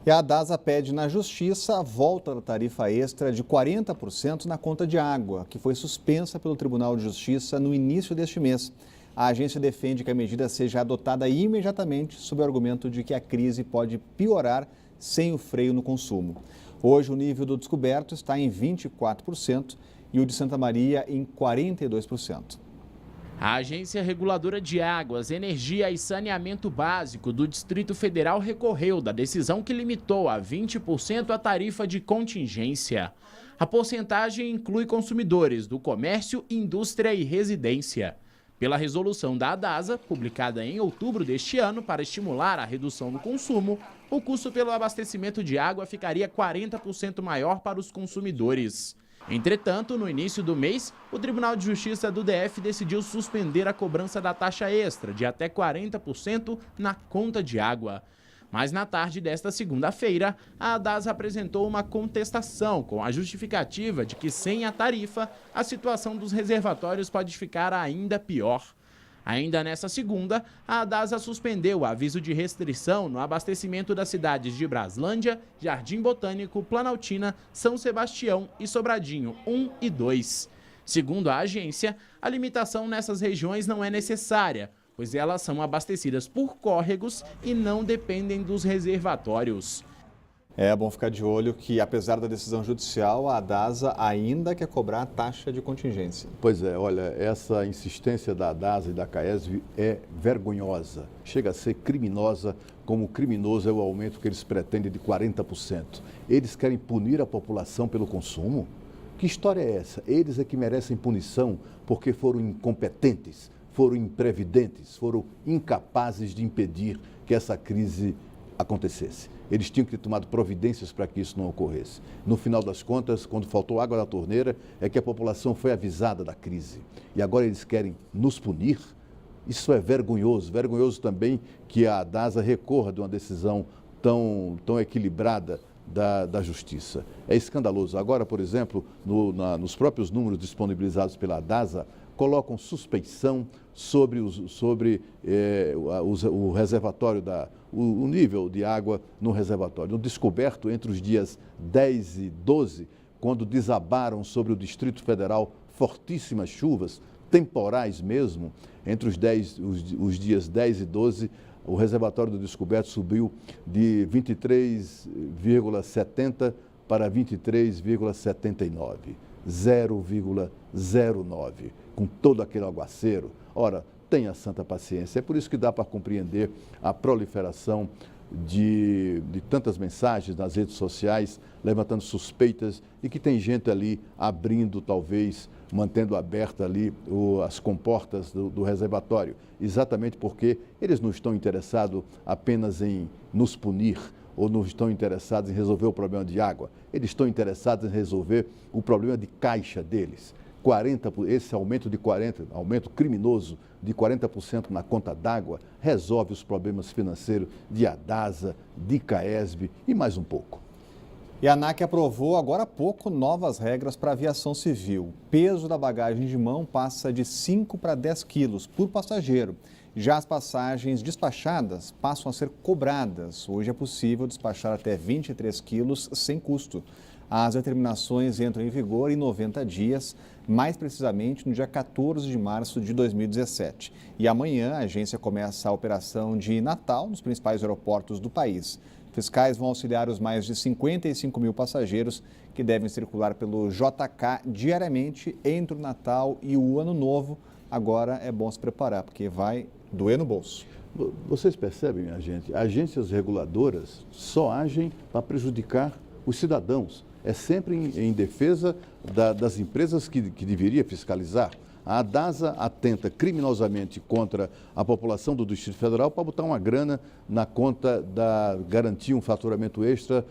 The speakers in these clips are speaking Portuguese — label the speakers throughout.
Speaker 1: E a DASA pede na Justiça a volta da tarifa extra de 40% na conta de água, que foi suspensa pelo Tribunal de Justiça no início deste mês. A agência defende que a medida seja adotada imediatamente, sob o argumento de que a crise pode piorar sem o freio no consumo. Hoje, o nível do descoberto está em 24% e o de Santa Maria em 42%.
Speaker 2: A Agência Reguladora de Águas, Energia e Saneamento Básico do Distrito Federal recorreu da decisão que limitou a 20% a tarifa de contingência. A porcentagem inclui consumidores do comércio, indústria e residência. Pela resolução da DASA, publicada em outubro deste ano para estimular a redução do consumo, o custo pelo abastecimento de água ficaria 40% maior para os consumidores. Entretanto, no início do mês, o Tribunal de Justiça do DF decidiu suspender a cobrança da taxa extra de até 40% na conta de água. Mas na tarde desta segunda-feira, a DASA apresentou uma contestação com a justificativa de que sem a tarifa, a situação dos reservatórios pode ficar ainda pior. Ainda nessa segunda, a DASA suspendeu o aviso de restrição no abastecimento das cidades de Braslândia, Jardim Botânico, Planaltina, São Sebastião e Sobradinho 1 e 2. Segundo a agência, a limitação nessas regiões não é necessária, pois elas são abastecidas por córregos e não dependem dos reservatórios.
Speaker 1: É bom ficar de olho que, apesar da decisão judicial, a DASA ainda quer cobrar a taxa de contingência.
Speaker 3: Pois é, olha, essa insistência da DASA e da CAESB é vergonhosa. Chega a ser criminosa, como criminoso é o aumento que eles pretendem de 40%. Eles querem punir a população pelo consumo? Que história é essa? Eles é que merecem punição porque foram incompetentes, foram imprevidentes, foram incapazes de impedir que essa crise acontecesse. Eles tinham que ter tomado providências para que isso não ocorresse. No final das contas, quando faltou água na torneira, é que a população foi avisada da crise. E agora eles querem nos punir? Isso é vergonhoso. Vergonhoso também que a DASA recorra de uma decisão tão equilibrada da Justiça. É escandaloso. Agora, por exemplo, nos próprios números disponibilizados pela DASA, colocam suspeição sobre o reservatório, o nível de água no reservatório. No descoberto, entre os dias 10 e 12, quando desabaram sobre o Distrito Federal fortíssimas chuvas, temporais mesmo, entre os dias 10 e 12, o reservatório do descoberto subiu de 23,70 para 23,79. 0,09, com todo aquele aguaceiro. Ora, tenha santa paciência. É por isso que dá para compreender a proliferação de tantas mensagens nas redes sociais, levantando suspeitas e que tem gente ali abrindo, talvez, mantendo aberta ali as comportas do reservatório. Exatamente porque eles não estão interessados apenas em nos punir, ou não estão interessados em resolver o problema de água. Eles estão interessados em resolver o problema de caixa deles. Esse aumento criminoso de 40% na conta d'água resolve os problemas financeiros de ADASA, de CAESB e mais um pouco.
Speaker 1: E a ANAC aprovou agora há pouco novas regras para a aviação civil. O peso da bagagem de mão passa de 5 para 10 quilos por passageiro. Já as passagens despachadas passam a ser cobradas. Hoje é possível despachar até 23 quilos sem custo. As determinações entram em vigor em 90 dias, mais precisamente no dia 14 de março de 2017. E amanhã a agência começa a operação de Natal nos principais aeroportos do país. Fiscais vão auxiliar os mais de 55 mil passageiros que devem circular pelo JK diariamente entre o Natal e o Ano Novo. Agora é bom se preparar, porque vai doer no bolso.
Speaker 3: Vocês percebem, minha gente? Agências reguladoras só agem para prejudicar os cidadãos. É sempre em defesa das empresas que deveria fiscalizar. A DASA atenta criminosamente contra a população do Distrito Federal para botar uma grana na conta garantir um faturamento extra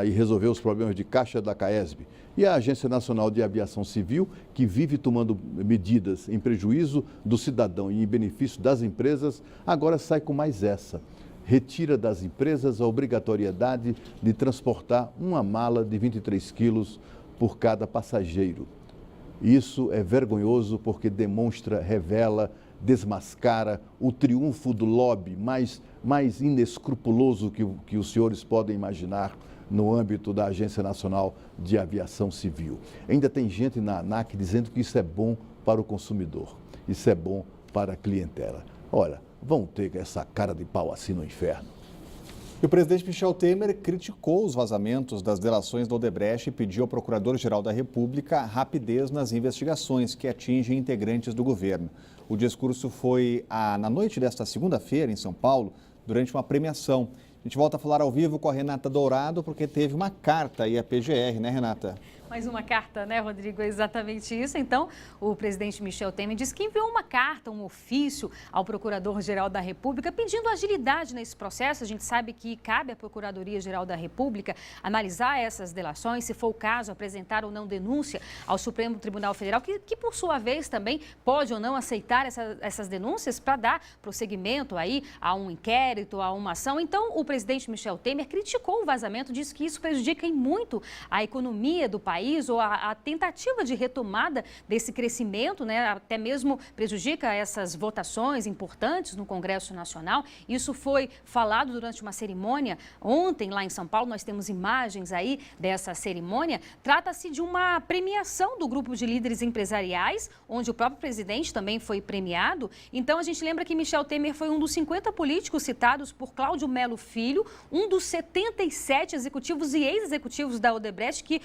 Speaker 3: e resolver os problemas de caixa da CAESB. E a Agência Nacional de Aviação Civil, que vive tomando medidas em prejuízo do cidadão e em benefício das empresas, agora sai com mais essa. Retira das empresas a obrigatoriedade de transportar uma mala de 23 quilos por cada passageiro. Isso é vergonhoso porque revela desmascara o triunfo do lobby mais inescrupuloso que os senhores podem imaginar no âmbito da Agência Nacional de Aviação Civil. Ainda tem gente na ANAC dizendo que isso é bom para o consumidor, isso é bom para a clientela. Olha, vão ter essa cara de pau assim no inferno.
Speaker 1: E o presidente Michel Temer criticou os vazamentos das delações da Odebrecht e pediu ao Procurador-Geral da República rapidez nas investigações que atingem integrantes do governo. O discurso foi na noite desta segunda-feira, em São Paulo, durante uma premiação. A gente volta a falar ao vivo com a Renata Dourado, porque teve uma carta aí à PGR, né, Renata?
Speaker 4: Mais uma carta, né, Rodrigo? É exatamente isso. Então, o presidente Michel Temer disse que enviou uma carta, um ofício ao Procurador-Geral da República pedindo agilidade nesse processo. A gente sabe que cabe à Procuradoria-Geral da República analisar essas delações, se for o caso, apresentar ou não denúncia ao Supremo Tribunal Federal, que por sua vez também pode ou não aceitar essas denúncias para dar prosseguimento aí a um inquérito, a uma ação. Então, o presidente Michel Temer criticou o vazamento, disse que isso prejudica muito a economia do país, ou a tentativa de retomada desse crescimento, né, até mesmo prejudica essas votações importantes no Congresso Nacional. Isso foi falado durante uma cerimônia ontem lá em São Paulo, nós temos imagens aí dessa cerimônia. Trata-se de uma premiação do grupo de líderes empresariais, onde o próprio presidente também foi premiado. Então, a gente lembra que Michel Temer foi um dos 50 políticos citados por Cláudio Melo Filho, um dos 77 executivos e ex-executivos da Odebrecht que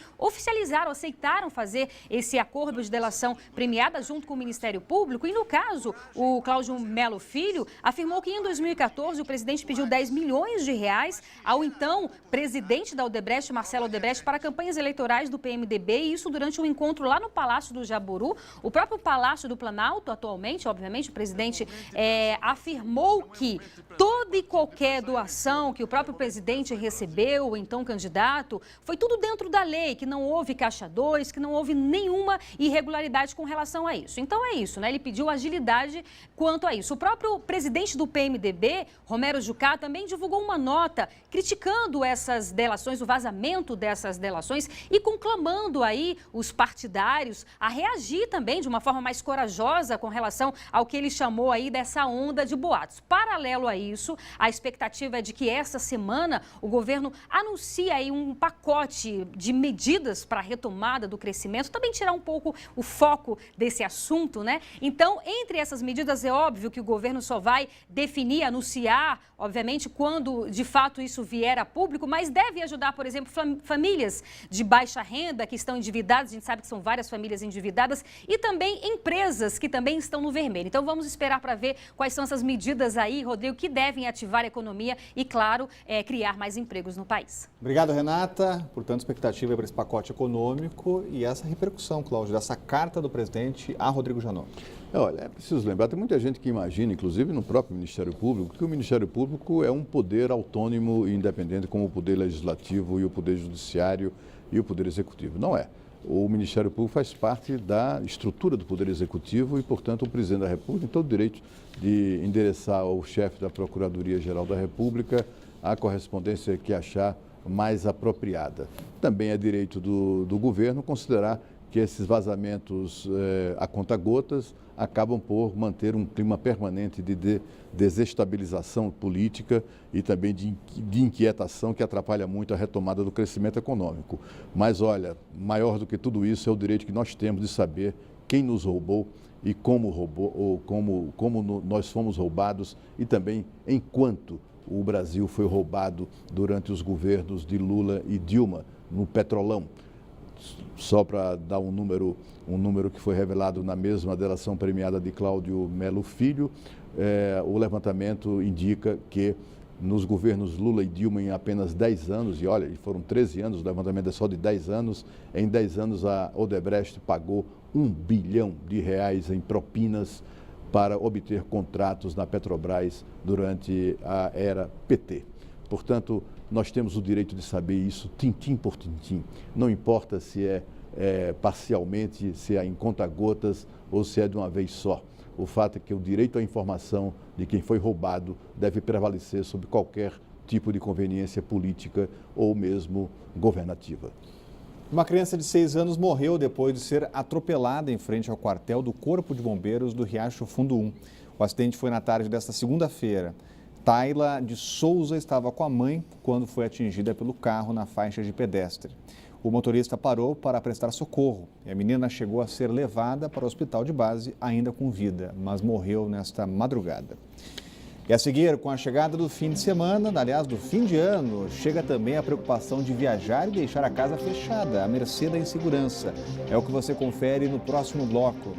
Speaker 4: aceitaram fazer esse acordo de delação premiada junto com o Ministério Público. E no caso, o Cláudio Melo Filho afirmou que em 2014 o presidente pediu 10 milhões de reais ao então presidente da Odebrecht, Marcelo Odebrecht, para campanhas eleitorais do PMDB, e isso durante um encontro lá no Palácio do Jaburu. O próprio Palácio do Planalto, atualmente, obviamente, o presidente afirmou que toda e qualquer doação que o próprio presidente recebeu, ou então candidato, foi tudo dentro da lei, que não houve caixa 2, que não houve nenhuma irregularidade com relação a isso. Então é isso, né? Ele pediu agilidade quanto a isso. O próprio presidente do PMDB, Romero Jucá, também divulgou uma nota criticando essas delações, o vazamento dessas delações e conclamando aí os partidários a reagir também de uma forma mais corajosa com relação ao que ele chamou aí dessa onda de boatos. Paralelo a isso, a expectativa é de que essa semana o governo anuncie aí um pacote de medidas para a retomada do crescimento, também tirar um pouco o foco desse assunto, né? Então, entre essas medidas, é óbvio que o governo só vai definir, anunciar, obviamente, quando de fato isso vier a público, mas deve ajudar, por exemplo, famílias de baixa renda que estão endividadas, a gente sabe que são várias famílias endividadas, e também empresas que também estão no vermelho. Então, vamos esperar para ver quais são essas medidas aí, Rodrigo, que devem ativar a economia e, claro, criar mais empregos no país.
Speaker 1: Obrigado, Renata. Portanto, expectativa para esse pacote econômico e essa repercussão, Cláudio, dessa carta do presidente a Rodrigo Janot.
Speaker 3: Olha, é preciso lembrar, tem muita gente que imagina, inclusive no próprio Ministério Público, que o Ministério Público é um poder autônomo e independente como o Poder Legislativo e o Poder Judiciário e o Poder Executivo. Não é. O Ministério Público faz parte da estrutura do Poder Executivo e, portanto, o Presidente da República tem todo o direito de endereçar ao chefe da Procuradoria-Geral da República a correspondência que achar mais apropriada. Também é direito do governo considerar que esses vazamentos a conta-gotas acabam por manter um clima permanente de desestabilização política e também de inquietação que atrapalha muito a retomada do crescimento econômico. Mas, olha, maior do que tudo isso é o direito que nós temos de saber quem nos roubou e como roubou, ou como nós fomos roubados e também enquanto o Brasil foi roubado durante os governos de Lula e Dilma no Petrolão. Só para dar um número que foi revelado na mesma delação premiada de Cláudio Melo Filho, o levantamento indica que nos governos Lula e Dilma, em apenas 10 anos, e olha, foram 13 anos, o levantamento é só de 10 anos, em 10 anos a Odebrecht pagou R$1 bilhão em propinas para obter contratos na Petrobras durante a era PT. Portanto, nós temos o direito de saber isso, tintim por tintim. Não importa se é parcialmente, se é em conta-gotas ou se é de uma vez só. O fato é que o direito à informação de quem foi roubado deve prevalecer sobre qualquer tipo de conveniência política ou mesmo governativa.
Speaker 1: Uma criança de 6 anos morreu depois de ser atropelada em frente ao quartel do Corpo de Bombeiros do Riacho Fundo 1. O acidente foi na tarde desta segunda-feira. Tayla de Souza estava com a mãe quando foi atingida pelo carro na faixa de pedestre. O motorista parou para prestar socorro e a menina chegou a ser levada para o hospital de base ainda com vida, mas morreu nesta madrugada. E a seguir, com a chegada do fim de semana, aliás, do fim de ano, chega também a preocupação de viajar e deixar a casa fechada, à mercê da insegurança. É o que você confere no próximo bloco.